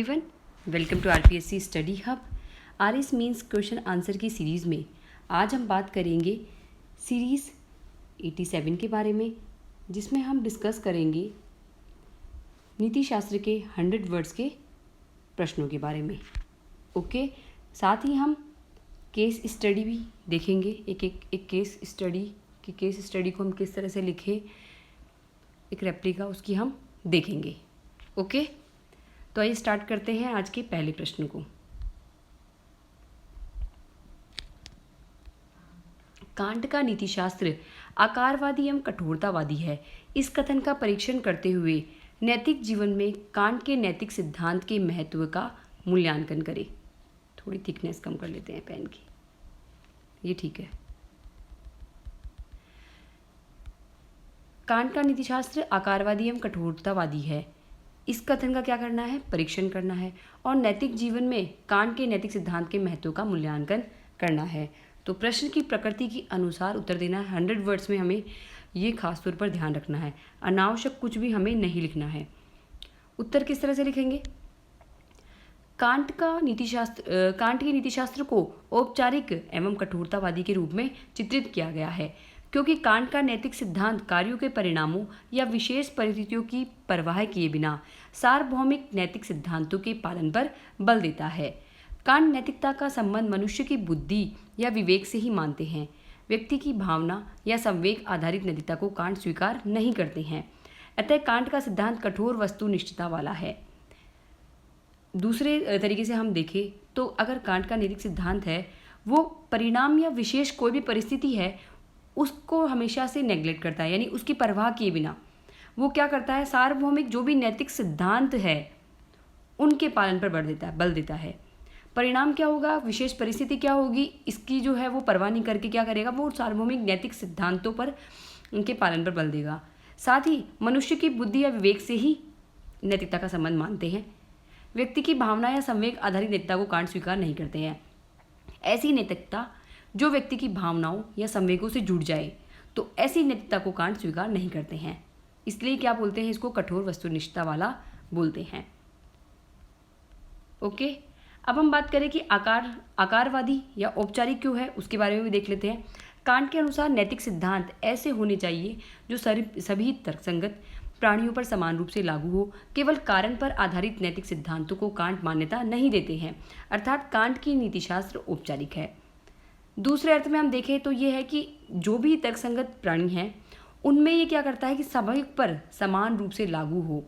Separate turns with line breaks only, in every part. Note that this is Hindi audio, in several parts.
Everyone, welcome to RPSC study hub. RS means question answer की सीरीज़ में आज हम बात करेंगे सीरीज़ 87 के बारे में, जिसमें हम डिस्कस करेंगे नीति शास्त्र के 100 वर्ड्स के प्रश्नों के बारे में। ओके, साथ ही हम केस स्टडी भी देखेंगे। एक केस स्टडी को हम किस तरह से लिखें, एक रेप्लिका उसकी हम देखेंगे। ओके, तो आइए स्टार्ट करते हैं आज के पहले प्रश्न को। कांट का नीतिशास्त्र आकारवादी एवं कठोरतावादी है। इस कथन का परीक्षण करते हुए नैतिक जीवन में कांट के नैतिक सिद्धांत के महत्व का मूल्यांकन करें। थोड़ी थिकनेस कम कर लेते हैं पेन की, ये ठीक है। कांट का नीतिशास्त्र आकारवादी एवं कठोरतावादी है। इस कथन का क्या करना है? परीक्षण करना है और नैतिक जीवन में कांट के नैतिक सिद्धांत के महत्व का मूल्यांकन करना है। तो प्रश्न की प्रकृति के अनुसार उत्तर देना है। 100 वर्ड्स में हमें ये खास तौर पर ध्यान रखना है, अनावश्यक कुछ भी हमें नहीं लिखना है। उत्तर किस तरह से लिखेंगे? कांट के नीतिशास्त्र को औपचारिक एवं कठोरतावादी के रूप में चित्रित किया गया है, क्योंकि कांट का नैतिक सिद्धांत कार्यों के परिणामों या विशेष परिस्थितियों की परवाह किए बिना सार्वभौमिक नैतिक सिद्धांतों के पालन पर बल देता है। कांट नैतिकता का संबंध मनुष्य की बुद्धि या विवेक से ही मानते हैं। व्यक्ति की भावना या संवेग आधारित नैतिकता को कांट स्वीकार नहीं करते हैं। अतः कांट का सिद्धांत कठोर वस्तुनिष्ठता वाला है। दूसरे तरीके से हम देखें तो अगर कांट का नैतिक सिद्धांत है, वो परिणाम या विशेष कोई भी परिस्थिति है उसको हमेशा से नेग्लेक्ट करता है, यानी उसकी परवाह किए बिना वो क्या करता है, सार्वभौमिक जो भी नैतिक सिद्धांत है उनके पालन पर बल देता है। परिणाम क्या होगा, विशेष परिस्थिति क्या होगी, इसकी जो है वो परवाह नहीं करके क्या करेगा, वो सार्वभौमिक नैतिक सिद्धांतों पर उनके पालन पर बल देगा। साथ ही मनुष्य की बुद्धि या विवेक से ही नैतिकता का संबंध मानते हैं। व्यक्ति की भावना या संवेग आधारित नैतिकता को कांट स्वीकार नहीं करते हैं। ऐसी नैतिकता जो व्यक्ति की भावनाओं या संवेगों से जुड़ जाए, तो ऐसी नैतिकता को कांट स्वीकार नहीं करते हैं। इसलिए क्या बोलते हैं, इसको कठोर वस्तुनिष्ठता वाला बोलते हैं। ओके, अब हम बात करें कि आकारवादी या औपचारिक क्यों है, उसके बारे में भी देख लेते हैं। कांट के अनुसार नैतिक सिद्धांत ऐसे होने चाहिए जो सभी तर्कसंगत प्राणियों पर समान रूप से लागू हो। केवल कारण पर आधारित नैतिक सिद्धांतों को कांट मान्यता नहीं देते हैं, अर्थात कांट की नीतिशास्त्र औपचारिक है। दूसरे अर्थ में हम देखें तो ये है कि जो भी तर्कसंगत प्राणी हैं उनमें ये क्या करता है कि सभी पर समान रूप से लागू हो।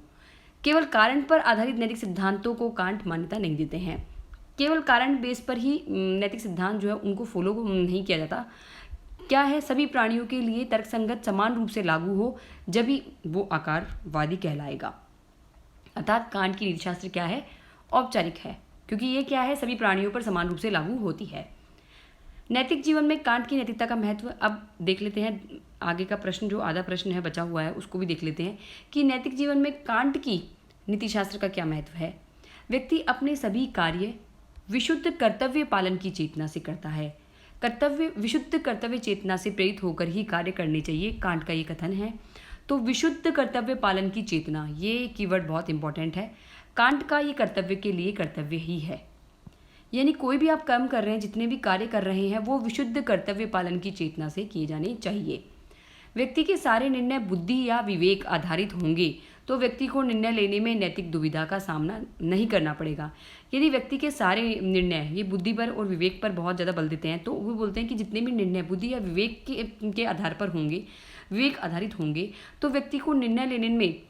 केवल कारण पर आधारित नैतिक सिद्धांतों को कांट मान्यता नहीं देते हैं। केवल कारण बेस पर ही नैतिक सिद्धांत जो है उनको फॉलो नहीं किया जाता। क्या है, सभी प्राणियों के लिए तर्कसंगत समान रूप से लागू हो, जब ही वो आकारवादी कहलाएगा। अर्थात कांट की नीतिशास्त्र क्या है, औपचारिक है, क्योंकि ये क्या है, सभी प्राणियों पर समान रूप से लागू होती है। नैतिक जीवन में कांट की नैतिकता का महत्व अब देख लेते हैं। आगे का प्रश्न जो आधा प्रश्न है बचा हुआ है उसको भी देख लेते हैं कि नैतिक जीवन में कांट की नीतिशास्त्र का क्या महत्व है। व्यक्ति अपने सभी कार्य विशुद्ध कर्तव्य पालन की चेतना से करता है। विशुद्ध कर्तव्य चेतना से प्रेरित होकर ही कार्य करने चाहिए, कांट का ये कथन है। तो विशुद्ध कर्तव्य पालन की चेतना, ये कीवर्ड बहुत इंपॉर्टेंट है। कांट का ये कर्तव्य के लिए कर्तव्य ही है, यानी कोई भी आप कर्म कर रहे हैं, जितने भी कार्य कर रहे हैं, वो विशुद्ध कर्तव्य पालन की चेतना से किए जाने चाहिए। व्यक्ति के सारे निर्णय बुद्धि या विवेक आधारित होंगे तो व्यक्ति को निर्णय लेने में नैतिक दुविधा का सामना नहीं करना पड़ेगा। यदि व्यक्ति के सारे निर्णय ये बुद्धि पर और विवेक पर बहुत ज़्यादा बल देते हैं, तो वो बोलते हैं कि जितने भी निर्णय बुद्धि या विवेक के आधार पर होंगे, विवेक आधारित होंगे, तो व्यक्ति को निर्णय लेने में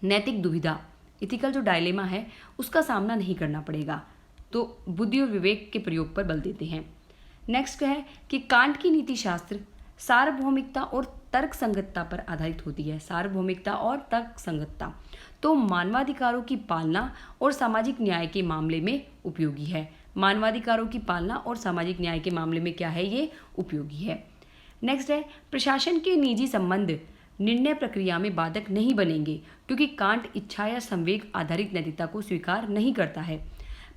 नैतिक दुविधा, इथिकल जो डायलेमा है, उसका सामना नहीं करना पड़ेगा। तो बुद्धि और विवेक के प्रयोग पर बल देते हैं। नेक्स्ट है कि कांट की नीतिशास्त्र सार्वभौमिकता और तर्क संगतता पर आधारित होती है। सार्वभौमिकता और तर्क संगतता तो मानवाधिकारों की पालना और सामाजिक न्याय के मामले में उपयोगी है। मानवाधिकारों की पालना और सामाजिक न्याय के मामले में क्या है, ये उपयोगी है। नेक्स्ट है प्रशासन के निजी संबंध निर्णय प्रक्रिया में बाधक नहीं बनेंगे, क्योंकि कांट इच्छा या संवेग आधारित नैतिकता को स्वीकार नहीं करता है।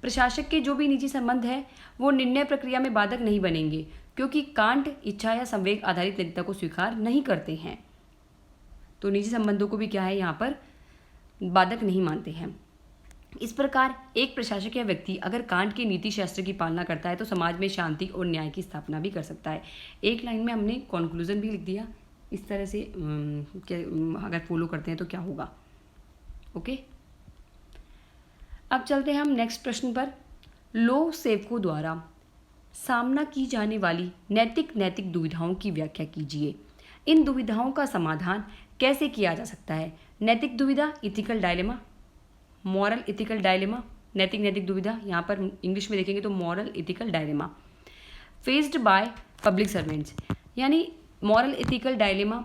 प्रशासक के जो भी निजी संबंध है वो निर्णय प्रक्रिया में बाधक नहीं बनेंगे, क्योंकि कांट इच्छा या संवेग आधारित नैतिकता को स्वीकार नहीं करते हैं। तो निजी संबंधों को भी क्या है, यहाँ पर बाधक नहीं मानते हैं। इस प्रकार एक प्रशासक या व्यक्ति अगर कांट के नीति शास्त्र की पालना करता है तो समाज में शांति और न्याय की स्थापना भी कर सकता है। एक लाइन में हमने कॉन्क्लूजन भी लिख दिया। इस तरह से अगर फॉलो करते हैं तो क्या होगा। ओके, अब चलते हैं हम नेक्स्ट प्रश्न पर। लोक सेवकों द्वारा सामना की जाने वाली नैतिक दुविधाओं की व्याख्या कीजिए। इन दुविधाओं का समाधान कैसे किया जा सकता है। नैतिक दुविधा, ethical dilemma, moral ethical dilemma, नैतिक दुविधा, यहाँ पर इंग्लिश में देखेंगे तो moral ethical dilemma. Faced by public servants, यानी मॉरल इथिकल डायलेमा,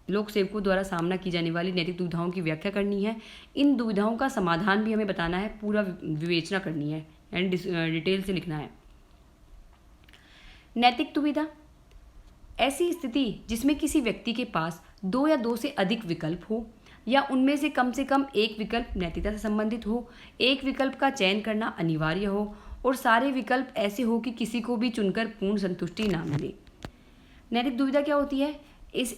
लोक सेवकों द्वारा सामना की जाने वाली नैतिक दुविधाओं की व्याख्या करनी है। इन दुविधाओं का समाधान भी हमें बताना है, पूरा विवेचना करनी है, यानी डिटेल से लिखना है। नैतिक दुविधा ऐसी स्थिति जिसमें किसी व्यक्ति के पास दो या दो से अधिक विकल्प हो या उनमें से कम एक विकल्प नैतिकता से संबंधित हो, एक विकल्प का चयन करना अनिवार्य हो और सारे विकल्प ऐसे हो कि किसी को भी चुनकर पूर्ण संतुष्टि ना मिले। नैतिक दुविधा क्या होती है?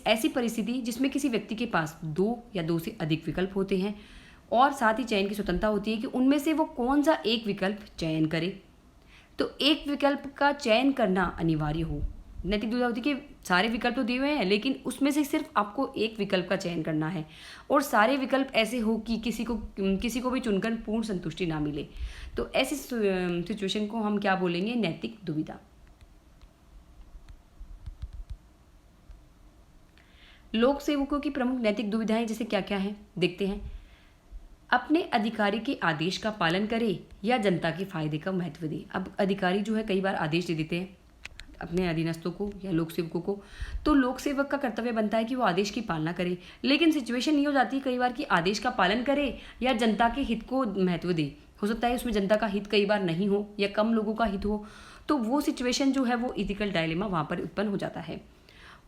ऐसी परिस्थिति जिसमें किसी व्यक्ति के पास दो या दो से अधिक विकल्प होते हैं और साथ ही चयन की स्वतंत्रता होती है कि उनमें से वो कौन सा एक विकल्प चयन करे। तो एक विकल्प का चयन करना अनिवार्य हो। नैतिक दुविधा होती है कि सारे विकल्प तो दिए हुए हैं लेकिन उसमें से सिर्फ आपको एक विकल्प का चयन करना है और सारे विकल्प ऐसे हो कि किसी को भी चुनकर पूर्ण संतुष्टि ना मिले। तो ऐसी सिचुएशन को हम क्या बोलेंगे? नैतिक दुविधा। लोक सेवकों की प्रमुख नैतिक दुविधाएं जैसे क्या क्या है देखते हैं। अपने अधिकारी के आदेश का पालन करे या जनता के फायदे का महत्व दे। अब अधिकारी जो है कई बार आदेश दे देते हैं अपने अधीनस्थों को या लोक सेवकों को, तो लोक सेवक का कर्तव्य बनता है कि वो आदेश की पालना करे। लेकिन सिचुएशन ये हो जाती है कई बार कि आदेश का पालन करे या जनता के हित को महत्व दे। हो सकता है उसमें जनता का हित कई बार नहीं हो या कम लोगों का हित हो, तो वो सिचुएशन जो है वो इथिकल डायलेमा वहाँ पर उत्पन्न हो जाता है।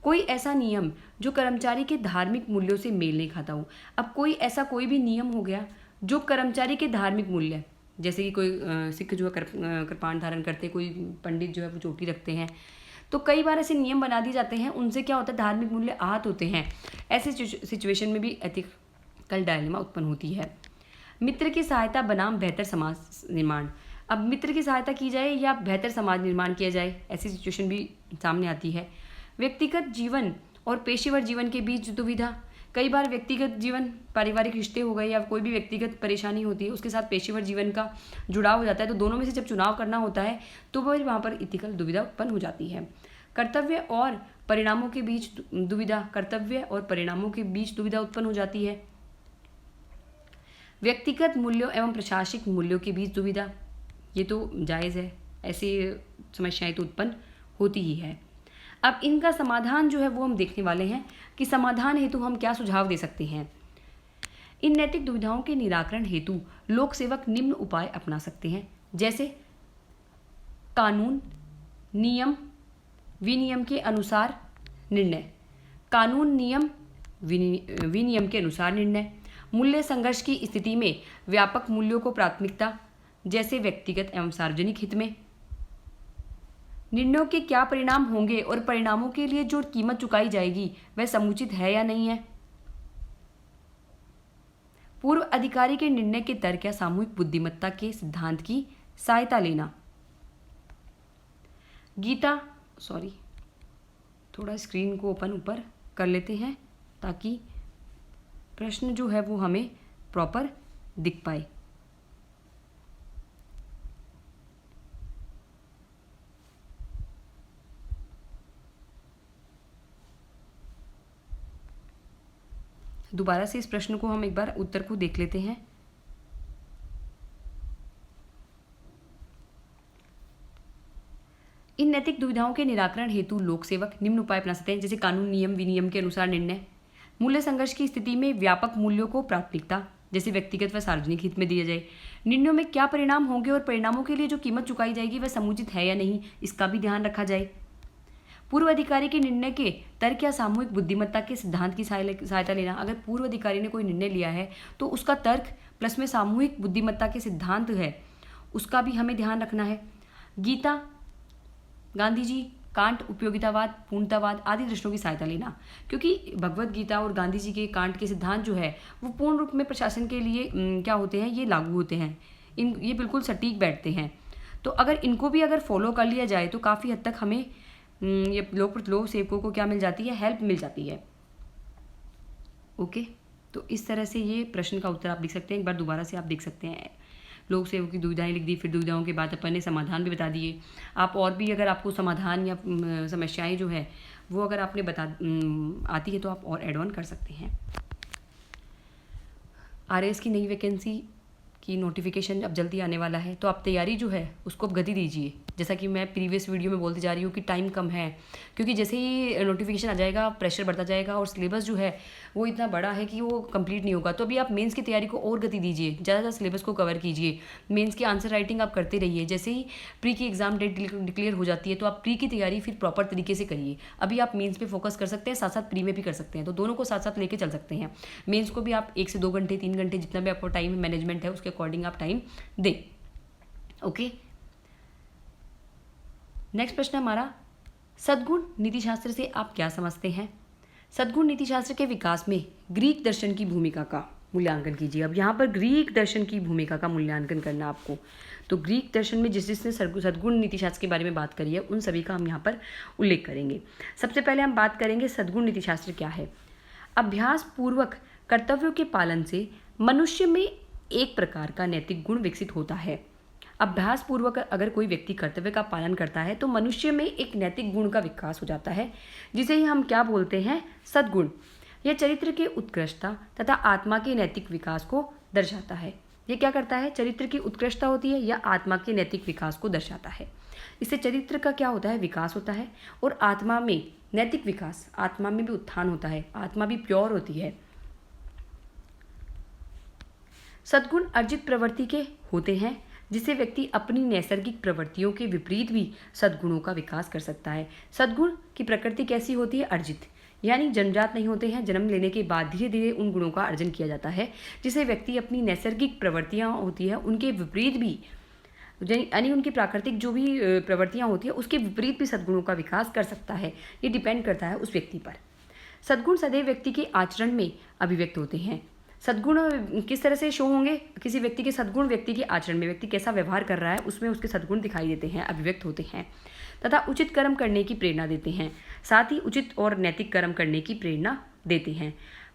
कोई ऐसा नियम जो कर्मचारी के धार्मिक मूल्यों से मेल नहीं खाता हो। अब कोई भी नियम हो गया जो कर्मचारी के धार्मिक मूल्य, जैसे कि कोई सिख जो है कृपाण धारण करते, कोई पंडित जो है वो चोटी रखते हैं, तो कई बार ऐसे नियम बना दिए जाते हैं, उनसे क्या होता है धार्मिक मूल्य आहत होते हैं। ऐसे सिचुएशन में भी एथिकल डायलेमा उत्पन्न होती है। मित्र की सहायता बनाम बेहतर समाज निर्माण। अब मित्र की सहायता की जाए या बेहतर समाज निर्माण किया जाए, ऐसी सिचुएशन भी सामने आती है। व्यक्तिगत जीवन और पेशेवर जीवन के बीच दुविधा। कई बार व्यक्तिगत जीवन, पारिवारिक रिश्ते हो गए या कोई भी व्यक्तिगत परेशानी होती है, उसके साथ पेशेवर जीवन का जुड़ाव हो जाता है, तो दोनों में से जब चुनाव करना होता है तो वहाँ पर इथिकल दुविधा उत्पन्न हो जाती है। कर्तव्य और परिणामों के बीच दुविधा उत्पन्न हो जाती है। व्यक्तिगत मूल्यों एवं प्रशासनिक मूल्यों के बीच दुविधा, ये तो जायज़ है, ऐसी समस्याएं तो उत्पन्न होती ही है। अब इनका समाधान जो है वो हम देखने वाले हैं कि समाधान हेतु हम क्या सुझाव दे सकते हैं। इन नैतिक दुविधाओं के निराकरण हेतु लोक सेवक निम्न उपाय अपना सकते हैं, जैसे कानून, नियम, विनियम के अनुसार निर्णय। कानून, नियम, विनियम के अनुसार निर्णय। मूल्य संघर्ष की स्थिति में व्यापक मूल्यों को प्राथमिकता, जैसे व्यक्तिगत एवं सार्वजनिक हित में। निर्णयों के क्या परिणाम होंगे और परिणामों के लिए जो कीमत चुकाई जाएगी वह समुचित है या नहीं है। पूर्व अधिकारी के निर्णय के तर्क या सामूहिक बुद्धिमत्ता के सिद्धांत की सहायता लेना। थोड़ा स्क्रीन को ओपन ऊपर कर लेते हैं ताकि प्रश्न जो है वो हमें प्रॉपर दिख पाए। दोबारा से इस प्रश्न को हम एक बार उत्तर को देख लेते हैं। इन नैतिक दुविधाओं के निराकरण हेतु लोक सेवक निम्न उपाय अपना सकते हैं, जैसे कानून, नियम, विनियम के अनुसार निर्णय। मूल्य संघर्ष की स्थिति में व्यापक मूल्यों को प्राथमिकता, जैसे व्यक्तिगत व सार्वजनिक हित में दिया जाए। निर्णयों में क्या परिणाम होंगे और परिणामों के लिए जो कीमत चुकाई जाएगी वह समुचित है या नहीं, इसका भी ध्यान रखा जाए। पूर्व अधिकारी के निर्णय के तर्क या सामूहिक बुद्धिमत्ता के सिद्धांत की सहायता लेना। अगर पूर्व अधिकारी ने कोई निर्णय लिया है तो उसका तर्क प्लस में सामूहिक बुद्धिमत्ता के सिद्धांत है, उसका भी हमें ध्यान रखना है। गीता, गांधी जी कांट, उपयोगितावाद, पूर्णतावाद आदि दृष्टियों की सहायता लेना, क्योंकि भगवत गीता और गांधी जी के कांट के सिद्धांत जो है वो पूर्ण रूप में प्रशासन के लिए क्या होते हैं, ये लागू होते हैं, ये बिल्कुल सटीक बैठते हैं। तो अगर इनको भी अगर फॉलो कर लिया जाए तो काफ़ी हद तक हमें ये लोक सेवकों को क्या मिल जाती है, हेल्प मिल जाती है। ओके, तो इस तरह से ये प्रश्न का उत्तर आप लिख सकते हैं। एक बार दोबारा से आप देख सकते हैं। लोक सेवकों की दुविधाएं लिख दी, फिर दुविधाओं के बाद अपन ने समाधान भी बता दिए। आप और भी अगर आपको समाधान या समस्याएं जो है वो अगर आपने आती है तो आप और एड ऑन कर सकते हैं। आरएएस की नई वैकेंसी की नोटिफिकेशन अब जल्दी आने वाला है, तो आप तैयारी जो है उसको अब गति दीजिए। जैसा कि मैं प्रीवियस वीडियो में बोलती जा रही हूँ कि टाइम कम है, क्योंकि जैसे ही नोटिफिकेशन आ जाएगा प्रेशर बढ़ता जाएगा और सिलेबस जो है वो इतना बड़ा है कि वो कंप्लीट नहीं होगा। तो अभी आप मेंस की तैयारी को और गति दीजिए, ज़्यादा सिलेबस को कवर कीजिए, मेंस की आंसर राइटिंग आप करते रहिए। जैसे ही प्री की एग्जाम डेट डिक्लेयर हो जाती है तो आप प्री की तैयारी फिर प्रॉपर तरीके से करिए। अभी आप मेंस पे फोकस कर सकते हैं, साथ साथ प्री में भी कर सकते हैं, तो दोनों को साथ साथ लेके चल सकते हैं। मेंस को भी आप 1 से 2 घंटे 3 घंटे जितना भी आपको टाइम मैनेजमेंट है उसके अकॉर्डिंग आप टाइम दें। ओके, नेक्स्ट प्रश्न हमारा, सद्गुण नीतिशास्त्र से आप क्या समझते हैं? सद्गुण नीतिशास्त्र के विकास में ग्रीक दर्शन की भूमिका का मूल्यांकन कीजिए। अब यहाँ पर ग्रीक दर्शन की भूमिका का मूल्यांकन करना आपको, तो ग्रीक दर्शन में जिसने सद्गुण नीतिशास्त्र के बारे में बात करी है उन सभी का हम यहाँ पर उल्लेख करेंगे। सबसे पहले हम बात करेंगे सद्गुण नीतिशास्त्र क्या है। अभ्यास पूर्वक कर्तव्यों के पालन से मनुष्य में एक प्रकार का नैतिक गुण विकसित होता है। अभ्यास पूर्वक अगर कोई व्यक्ति कर्तव्य का पालन करता है तो मनुष्य में एक नैतिक गुण का विकास हो जाता है, जिसे ही हम क्या बोलते हैं, सद्गुण। यह चरित्र के उत्कृष्टता तथा आत्मा के नैतिक विकास को दर्शाता है। ये क्या करता है, चरित्र की उत्कृष्टता होती है या आत्मा के नैतिक विकास को दर्शाता है। इससे चरित्र का क्या होता है, विकास होता है, और आत्मा में नैतिक विकास, आत्मा में भी उत्थान होता है, आत्मा भी प्योर होती है। सद्गुण अर्जित प्रवृत्ति के होते हैं, जिससे व्यक्ति अपनी नैसर्गिक प्रवृत्तियों के विपरीत भी सद्गुणों का विकास कर सकता है। सद्गुण की प्रकृति कैसी होती है, अर्जित, यानी जन्मजात नहीं होते हैं, जन्म लेने के बाद धीरे धीरे उन गुणों का अर्जन किया जाता है, जिससे व्यक्ति अपनी नैसर्गिक प्रवृत्तियाँ होती है उनके विपरीत भी, यानी उनकी प्राकृतिक जो भी प्रवृत्तियाँ होती है उसके विपरीत भी सद्गुणों का विकास कर सकता है। ये डिपेंड करता है उस व्यक्ति पर। सद्गुण सदैव व्यक्ति के आचरण में अभिव्यक्त होते हैं। सद्गुण किस तरह से शो होंगे, किसी व्यक्ति के सद्गुण व्यक्ति के आचरण में, व्यक्ति कैसा व्यवहार कर रहा है उसमें उसके सद्गुण दिखाई देते हैं, अभिव्यक्त होते हैं, तथा उचित कर्म करने की प्रेरणा देते हैं। साथ ही उचित और नैतिक कर्म करने की प्रेरणा देते हैं।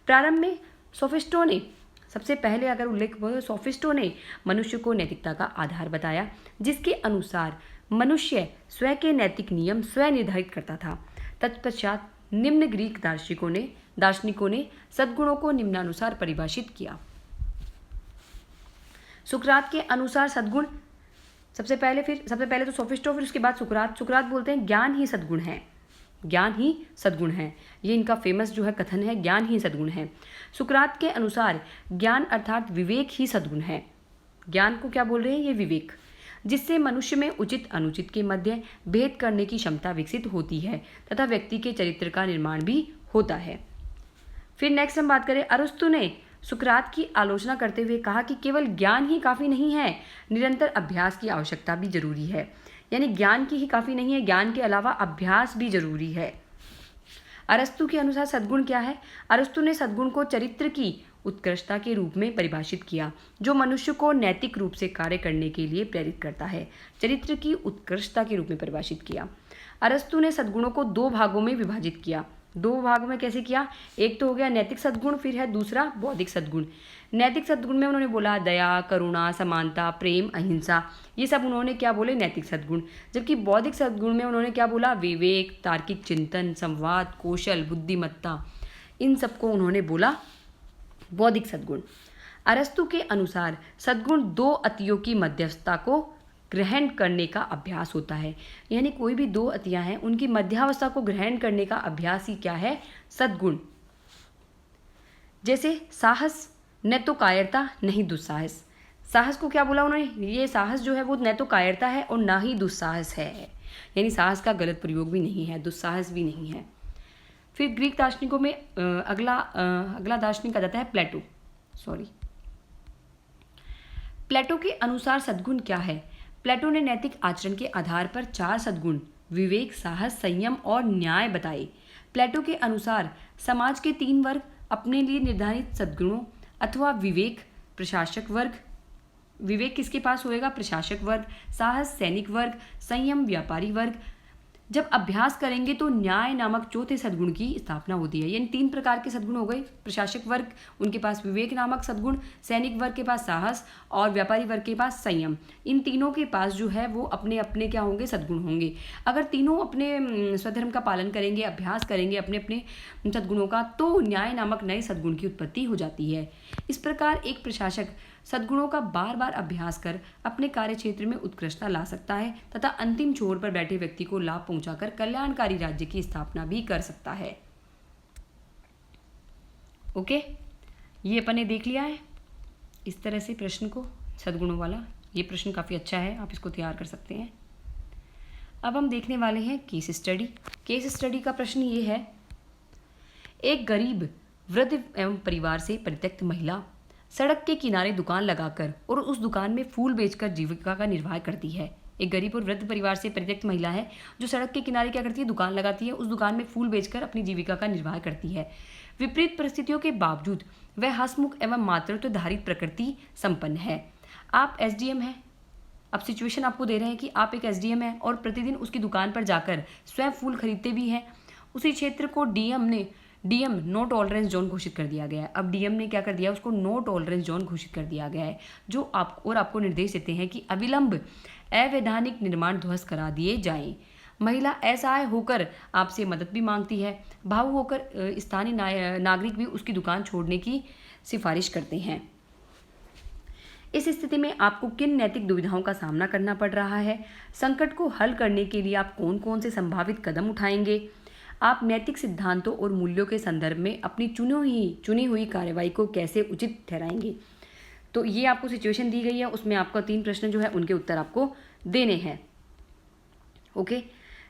प्रारंभ में सोफिस्टों ने, सबसे पहले अगर उल्लेख हो, सोफिस्टों ने मनुष्य को नैतिकता का आधार बताया, जिसके अनुसार मनुष्य स्वयं के नैतिक नियम स्वयं निर्धारित करता था। तत्पश्चात निम्न ग्रीक दार्शनिकों ने सद्गुणों को निम्नानुसार परिभाषित किया। सुकरात के अनुसार सद्गुण, सबसे पहले तो सोफिस्टो, फिर उसके बाद सुकरात बोलते हैं ज्ञान ही सद्गुण है, ज्ञान ही सद्गुण है। ये इनका फेमस जो है कथन है, ज्ञान ही सद्गुण है। सुकरात के अनुसार ज्ञान अर्थात विवेक ही सद्गुण है। ज्ञान को क्या बोल रहे हैं, ये विवेक, जिससे मनुष्य में उचित अनुचित के मध्य भेद करने की क्षमता विकसित होती है तथा व्यक्ति के चरित्र का निर्माण भी होता है। फिर नेक्स्ट हम बात करें, अरस्तु ने सुकरात की आलोचना करते हुए कहा कि केवल ज्ञान ही काफ़ी नहीं है, निरंतर अभ्यास की आवश्यकता भी जरूरी है। यानी ज्ञान की ही काफ़ी नहीं है, ज्ञान के अलावा अभ्यास भी जरूरी है। अरस्तु के अनुसार सद्गुण क्या है? अरस्तु ने सद्गुण को चरित्र की उत्कृष्टता के रूप में परिभाषित किया, जो मनुष्य को नैतिक रूप से कार्य करने के लिए प्रेरित करता है। चरित्र की उत्कृष्टता के रूप में परिभाषित किया। अरस्तु ने सद्गुणों को 2 भागों में विभाजित किया। 2 भागों में कैसे किया? एक तो हो गया नैतिक सद्गुण, फिर है दूसरा बौद्धिक सद्गुण। नैतिक सद्गुण में उन्होंने बोला दया, करुणा, समानता, प्रेम, अहिंसा, ये सब उन्होंने क्या बोले, नैतिक सद्गुण। जबकि बौद्धिक सद्गुण में उन्होंने क्या बोला, विवेक, तार्किक चिंतन, संवाद, कौशल, बुद्धिमत्ता, इन सबको उन्होंने बोला बौद्धिक सद्गुण। अरस्तु के अनुसार सद्गुण 2 अतियों की मध्यस्थता को ग्रहण करने का अभ्यास होता है। यानी कोई भी 2 अतियां हैं उनकी मध्यावस्था को ग्रहण करने का अभ्यास ही क्या है, सद्गुण। जैसे साहस, न तो कायरता नहीं दुस्साहस। साहस को क्या बोला उन्होंने, ये साहस जो है वो न तो कायरता है और ना ही दुस्साहस है, यानी साहस का गलत प्रयोग भी नहीं है, दुस्साहस भी नहीं है। फिर ग्रीक दार्शनिकों में अगला दार्शनिक आ जाता है प्लेटो। प्लेटो के अनुसार सद्गुण क्या है? प्लेटो ने नैतिक आचरण के आधार पर 4 सद्गुण विवेक, साहस, संयम और न्याय बताए। प्लेटो के अनुसार समाज के 3 वर्ग अपने लिए निर्धारित सद्गुणों अथवा विवेक, प्रशासक वर्ग, विवेक किसके पास होएगा? प्रशासक वर्ग, साहस सैनिक वर्ग, संयम व्यापारी वर्ग। जब अभ्यास करेंगे तो न्याय नामक चौथे सद्गुण की स्थापना होती है। यानी 3 प्रकार के सद्गुण हो गए। प्रशासक वर्ग, उनके पास विवेक नामक सद्गुण, सैनिक वर्ग के पास साहस और व्यापारी वर्ग के पास संयम। इन तीनों के पास जो है वो अपने अपने क्या होंगे? सद्गुण होंगे। अगर तीनों अपने स्वधर्म का पालन करेंगे, अभ्यास करेंगे अपने अपने सद्गुणों का, तो न्याय नामक नए सद्गुण की उत्पत्ति हो जाती है। इस प्रकार एक प्रशासक सद्गुणों का बार बार अभ्यास कर अपने कार्य क्षेत्र में उत्कृष्टता ला सकता है तथा अंतिम छोर पर बैठे व्यक्ति को लाभ पहुंचाकर कल्याणकारी राज्य की स्थापना भी कर सकता है। ओके, ये अपन ने देख लिया है इस तरह से प्रश्न को, सद्गुणों वाला। ये प्रश्न काफ़ी अच्छा है, आप इसको तैयार कर सकते हैं। अब हम देखने वाले हैं केस स्टडी। केस स्टडी का प्रश्न ये है, एक गरीब वृद्ध एवं परिवार से परित्यक्त महिला सड़क के किनारे दुकान लगाकर और उस दुकान में फूल बेचकर जीविका का निर्वाह करती है। एक गरीब और वृद्ध परिवार से परित्यक्त महिला है जो सड़क के किनारे क्या करती है? दुकान लगाती है, उस दुकान में फूल बेचकर अपनी जीविका का निर्वाह करती है। विपरीत परिस्थितियों के बावजूद वह हंसमुख एवं मातृत्वधारित प्रकृति संपन्न है। आप एसडीएम हैं। अब सिचुएशन आपको दे रहे हैं कि आप एक एसडीएम हैं और प्रतिदिन उसकी दुकान पर जाकर स्वयं फूल खरीदते भी हैं। उसी क्षेत्र को डीएम नो टॉलरेंस जोन घोषित कर दिया गया है। अब डीएम ने क्या कर दिया? उसको नो टॉलरेंस जोन घोषित कर दिया गया है, जो आपको निर्देश देते हैं कि अविलंब अवैधानिक निर्माण ध्वस्त करा दिए जाएं। महिला असहाय होकर आपसे मदद भी मांगती है। भावुक होकर स्थानीय नागरिक भी उसकी दुकान छोड़ने की सिफारिश करते हैं। इस स्थिति में आपको किन नैतिक दुविधाओं का सामना करना पड़ रहा है? संकट को हल करने के लिए आप कौन कौन से संभावित कदम उठाएंगे? आप नैतिक सिद्धांतों और मूल्यों के संदर्भ में अपनी चुनी हुई कार्रवाई को कैसे उचित ठहराएंगे? तो ये आपको सिचुएशन दी गई है, उसमें आपका 3 प्रश्न जो है उनके उत्तर आपको देने हैं। ओके,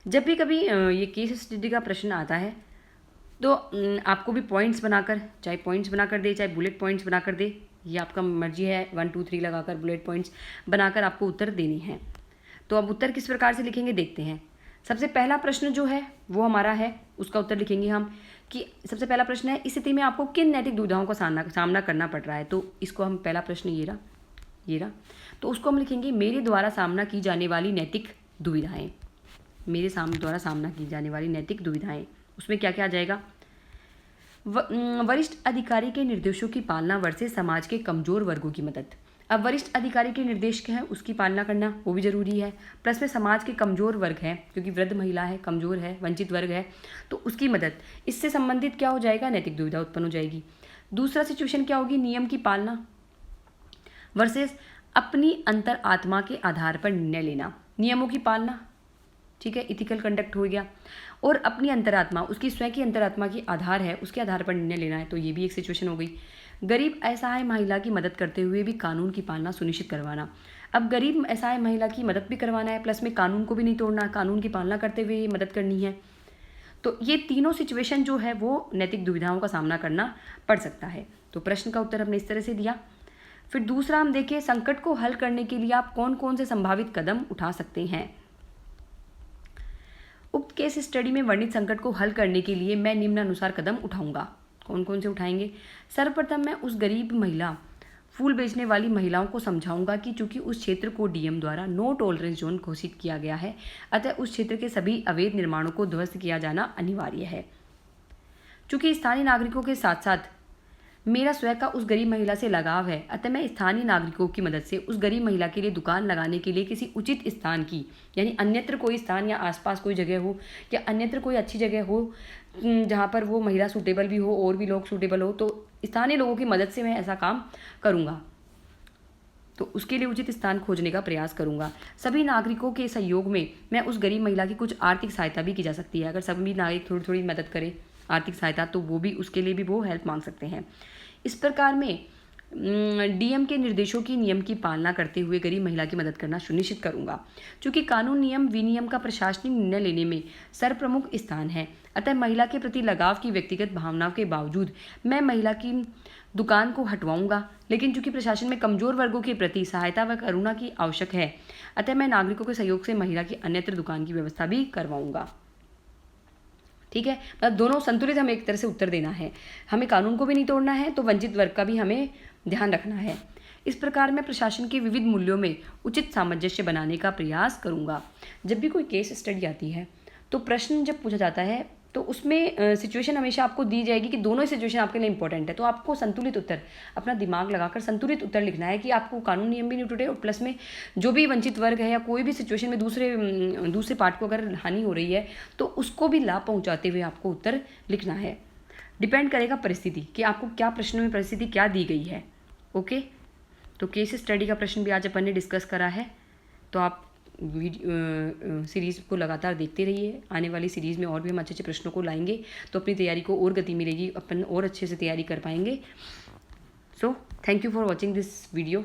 जब भी कभी ये केस स्टडी का प्रश्न आता है तो आपको भी पॉइंट्स बनाकर, चाहे पॉइंट्स बनाकर दे चाहे बुलेट पॉइंट्स बनाकर दे, ये आपका मर्जी है। 1 2 3 लगाकर बुलेट पॉइंट्स बनाकर आपको उत्तर देने हैं। तो अब उत्तर किस प्रकार से लिखेंगे देखते हैं। सबसे पहला प्रश्न जो है वो हमारा है, उसका उत्तर लिखेंगे हम कि सबसे पहला प्रश्न है, इस स्थिति में आपको किन नैतिक दुविधाओं का सामना करना पड़ रहा है। तो इसको हम पहला प्रश्न ये रहा, तो उसको हम लिखेंगे मेरे द्वारा सामना की जाने वाली नैतिक दुविधाएं। मेरे द्वारा सामना की जाने वाली नैतिक दुविधाएं, उसमें क्या क्या आ जाएगा? वरिष्ठ अधिकारी के निर्देशों की पालना वर्सेस समाज के कमजोर वर्गों की मदद। अब वरिष्ठ अधिकारी के निर्देश क्या है, उसकी पालना करना वो भी जरूरी है। प्लस में समाज के कमजोर वर्ग है, क्योंकि वृद्ध महिला है, कमजोर है, वंचित वर्ग है, तो उसकी मदद। इससे संबंधित क्या हो जाएगा? नैतिक दुविधा उत्पन्न हो जाएगी। दूसरा सिचुएशन क्या होगी? नियम की पालना वर्सेस अपनी अंतर आत्मा के आधार पर निर्णय लेना। नियमों की पालना, ठीक है, इथिकल कंडक्ट हो गया, और अपनी अंतरात्मा, उसकी स्वयं की अंतरात्मा की आधार है, उसके आधार पर निर्णय लेना है, तो ये भी एक सिचुएशन हो गई। गरीब असहाय महिला की मदद करते हुए भी कानून की पालना सुनिश्चित करवाना। अब गरीब असहाय महिला की मदद भी करवाना है, प्लस में कानून को भी नहीं तोड़ना, कानून की पालना करते हुए मदद करनी है। तो ये तीनों सिचुएशन जो है वो नैतिक दुविधाओं का सामना करना पड़ सकता है। तो प्रश्न का उत्तर हमने इस तरह से दिया। फिर दूसरा हम देखें, संकट को हल करने के लिए आप कौन कौन से संभावित कदम उठा सकते हैं। उक्त केस स्टडी में वर्णित संकट को हल करने के लिए मैं निम्नानुसार कदम उठाऊंगा। कौन कौन से उठाएंगे? सर्वप्रथम मैं उस गरीब महिला, फूल बेचने वाली महिलाओं को समझाऊंगा कि चूंकि उस क्षेत्र को डीएम द्वारा नो टॉलरेंस जोन घोषित किया गया है, अतः उस क्षेत्र के सभी अवैध निर्माणों को ध्वस्त किया जाना अनिवार्य है। चूंकि स्थानीय नागरिकों के साथ साथ मेरा स्वयं का उस गरीब महिला से लगाव है, अतः मैं स्थानीय नागरिकों की मदद से उस गरीब महिला के लिए दुकान लगाने के लिए किसी उचित स्थान की, यानी अन्यत्र कोई स्थान या आसपास कोई जगह हो या अन्यत्र कोई अच्छी जगह हो जहाँ पर वो महिला सूटेबल भी हो और भी लोग सूटेबल हो, तो स्थानीय लोगों की मदद से मैं ऐसा काम करूँगा। तो उसके लिए उचित स्थान खोजने का प्रयास करूँगा। सभी नागरिकों के सहयोग में मैं उस गरीब महिला की कुछ आर्थिक सहायता भी की जा सकती है। अगर सभी नागरिक थोड़ी थोड़ी मदद करें आर्थिक सहायता, तो वो भी, उसके लिए भी वो हेल्प मांग सकते हैं। इस प्रकार में डीएम के निर्देशों की नियम की पालना करते हुए गरीब महिला की मदद करना सुनिश्चित करूंगा। चूंकि कानून नियम विनियम का प्रशासनिक निर्णय लेने में सर्वप्रमुख स्थान है, अतः महिला के प्रति लगाव की व्यक्तिगत भावनाओं के बावजूद मैं महिला की दुकान को हटवाऊंगा। लेकिन चूंकि प्रशासन में कमजोर वर्गों के प्रति सहायता व करुणा की आवश्यक है, अतः मैं नागरिकों के सहयोग से महिला की अन्यत्र दुकान की व्यवस्था भी करवाऊंगा। ठीक है, मतलब दोनों संतुलित हमें एक तरह से उत्तर देना है। हमें कानून को भी नहीं तोड़ना है, तो वंचित वर्ग का भी हमें ध्यान रखना है। इस प्रकार मैं प्रशासन के विविध मूल्यों में उचित सामंजस्य बनाने का प्रयास करूंगा। जब भी कोई केस स्टडी आती है तो प्रश्न जब पूछा जाता है तो उसमें सिचुएशन हमेशा आपको दी जाएगी कि दोनों ही सिचुएशन आपके लिए इंपॉर्टेंट है। तो आपको संतुलित उत्तर, अपना दिमाग लगाकर संतुलित उत्तर लिखना है कि आपको कानून नियम भी नहीं टूटे और प्लस में जो भी वंचित वर्ग है या कोई भी सिचुएशन में दूसरे पार्ट को अगर हानि हो रही है तो उसको भी लाभ पहुंचाते हुए आपको उत्तर लिखना है। डिपेंड करेगा परिस्थिति कि आपको क्या प्रश्न में परिस्थिति क्या दी गई है। ओके, तो केस स्टडी का प्रश्न भी आज अपन ने डिस्कस करा है। तो आप सीरीज़ को लगातार देखते रहिए। आने वाली सीरीज़ में और भी हम अच्छे अच्छे प्रश्नों को लाएंगे, तो अपनी तैयारी को और गति मिलेगी, अपन और अच्छे से तैयारी कर पाएंगे। So thank you for watching this video.